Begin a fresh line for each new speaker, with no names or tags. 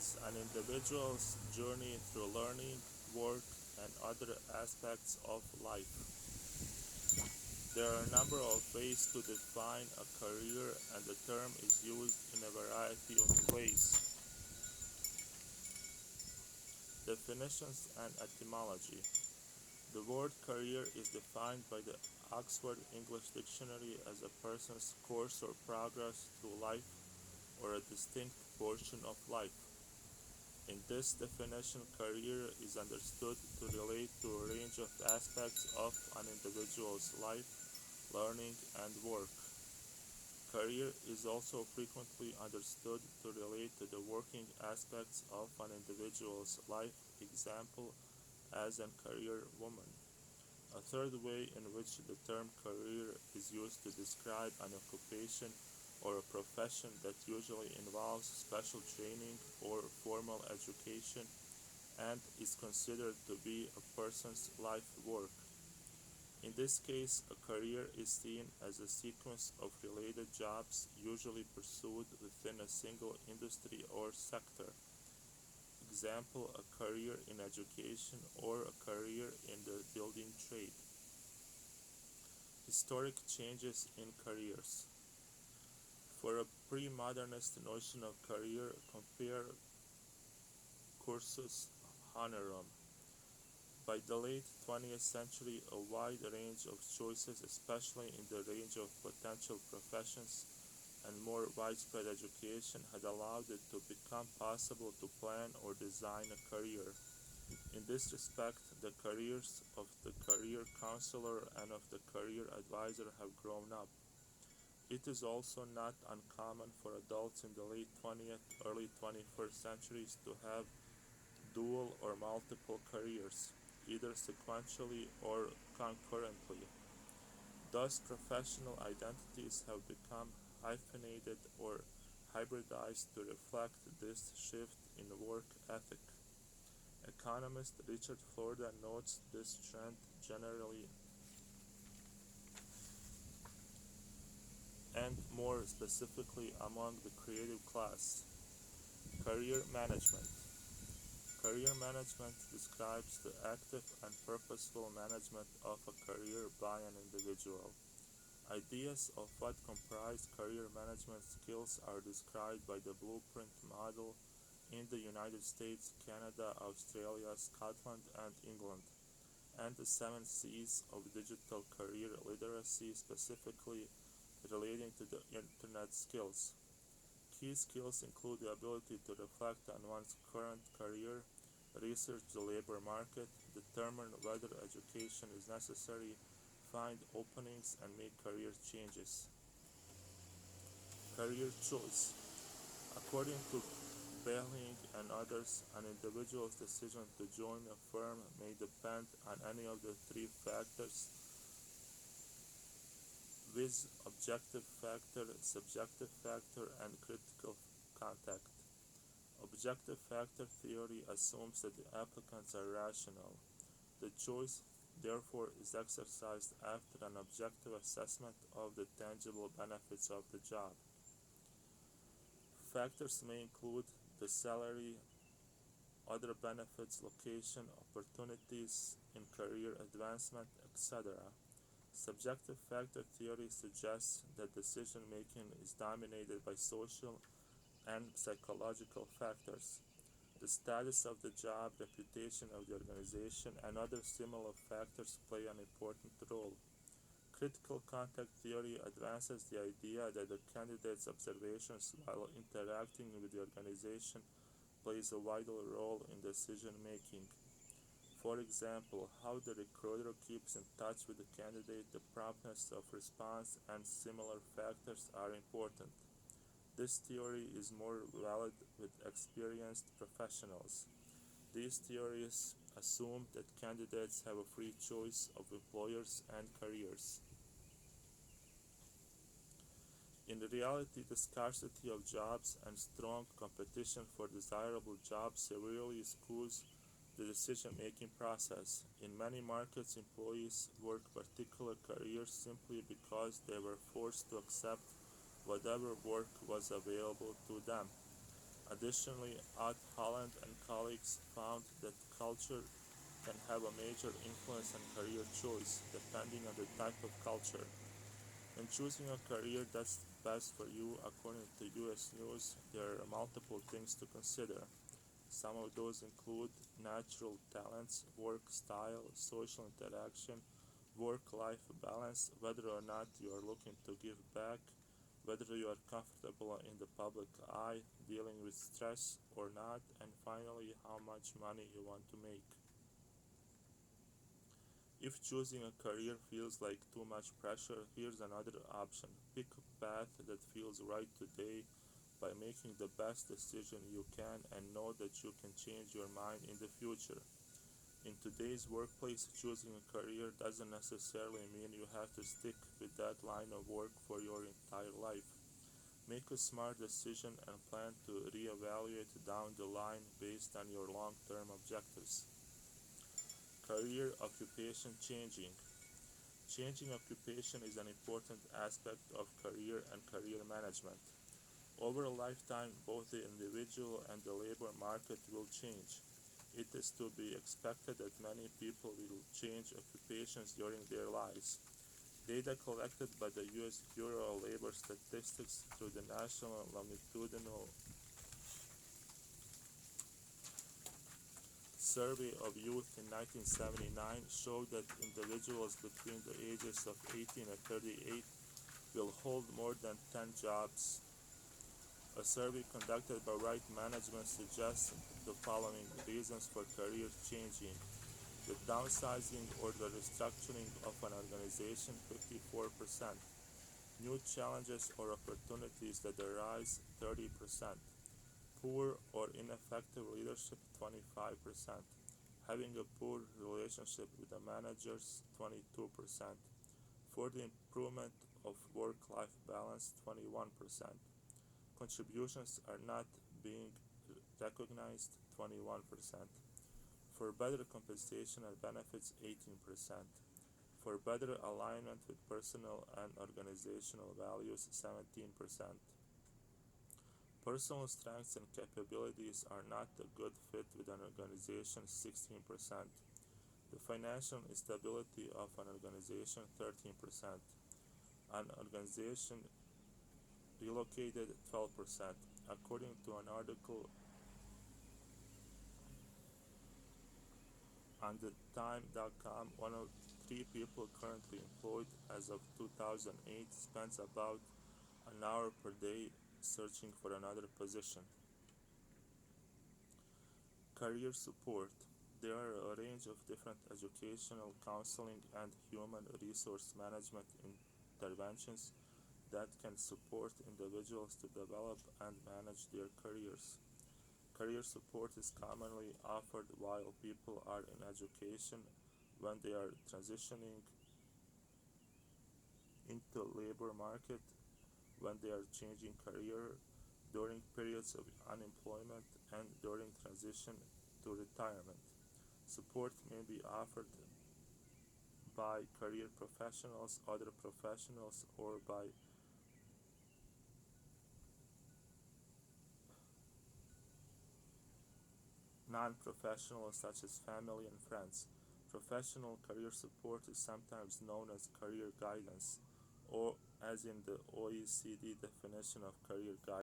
is an individual's journey through learning, work, and other aspects of life. There are a number of ways to define a career, and the term is used in a variety of ways. Definitions and etymology. The word career is defined by the Oxford English Dictionary as a person's course or progress through life or a distinct portion of life. In this definition, career is understood to relate to a range of aspects of an individual's life, learning, and work. Career is also frequently understood to relate to the working aspects of an individual's life, example, as a career woman. A third way in which the term career is used to describe an occupation or a profession that usually involves special training or formal education and is considered to be a person's life work. In this case, a career is seen as a sequence of related jobs usually pursued within a single industry or sector. Example, a career in education or a career in the building trade. Historic changes in careers. For a pre-modernist notion of career, compare cursus honorum. By the late 20th century, a wide range of choices, especially in the range of potential professions, and more widespread education had allowed it to become possible to plan or design a career. In this respect, the careers of the career counselor and of the career advisor have grown up. It is also not uncommon for adults in the late 20th, early 21st centuries to have dual or multiple careers, either sequentially or concurrently. Thus, professional identities have become hyphenated or hybridized to reflect this shift in work ethic. Economist Richard Florida notes this trend generally and more specifically among the creative class. Career management. Career management describes the active and purposeful management of a career by an individual. Ideas of what comprise career management skills are described by the Blueprint model in the United States, Canada, Australia, Scotland, and England, and the 7 C's of digital career literacy, specifically relating to the internet skills. Key skills include the ability to reflect on one's current career, research the labor market, determine whether education is necessary, find openings, and make career changes. Career choice. According to Belling and others, an individual's decision to join a firm may depend on any of the three factors: viz, objective factor, subjective factor, and critical contact. Objective factor theory assumes that the applicants are rational. The choice, therefore, is exercised after an objective assessment of the tangible benefits of the job. Factors may include the salary, other benefits, location, opportunities in career advancement, etc. Subjective factor theory suggests that decision making is dominated by social and psychological factors. The status of the job, reputation of the organization, and other similar factors play an important role. Critical contact theory advances the idea that the candidate's observations while interacting with the organization plays a vital role in decision making. For example, how the recruiter keeps in touch with the candidate, the promptness of response, and similar factors are important. This theory is more valid with experienced professionals. These theories assume that candidates have a free choice of employers and careers. In reality, the scarcity of jobs and strong competition for desirable jobs severely skews the decision-making process. In many markets, employees work particular careers simply because they were forced to accept whatever work was available to them. Additionally, Ott Holland and colleagues found that culture can have a major influence on career choice depending on the type of culture. In choosing a career that's best for you, according to US News, there are multiple things to consider. Some of those include natural talents, work style, social interaction, work life balance, whether or not you are looking to give back, whether you are comfortable in the public eye, dealing with stress or not, and finally, how much money you want to make. If choosing a career feels like too much pressure, here's another option. Pick a path that feels right today by making the best decision you can and know that you can change your mind in the future. In today's workplace, choosing a career doesn't necessarily mean you have to stick with that line of work for your entire life. Make a smart decision and plan to reevaluate down the line based on your long term objectives. Career occupation changing. Changing occupation is an important aspect of career and career management. Over a lifetime, both the individual and the labor market will change. It is to be expected that many people will change occupations during their lives. Data collected by the U.S. Bureau of Labor Statistics through the National Longitudinal Survey of Youth in 1979 showed that individuals between the ages of 18 and 38 will hold more than 10 jobs. A survey conducted by Right Management suggests the following reasons for career changing: the downsizing or the restructuring of an organization, 54%; new challenges or opportunities that arise, 30%; poor or ineffective leadership, 25%; having a poor relationship with the managers, 22%; for the improvement of work-life balance, 21%; contributions are not being recognized, 21%; for better compensation and benefits, 18%; for better alignment with personal and organizational values, 17%. Personal strengths and capabilities are not a good fit with an organization, 16%. The financial instability of an organization, 13%. An organization relocated, 12%. According to an article on the time.com, one of three people currently employed as of 2008 spends about an hour per day searching for another position. Career support. There are a range of different educational, counseling, and human resource management interventions that can support individuals to develop and manage their careers. Career support is commonly offered while people are in education, when they are transitioning into labor market, when they are changing career, during periods of unemployment, and during transition to retirement. Support may be offered by career professionals, other professionals, or by non-professionals such as family and friends. Professional career support is sometimes known as career guidance, or as in the OECD definition of career guidance.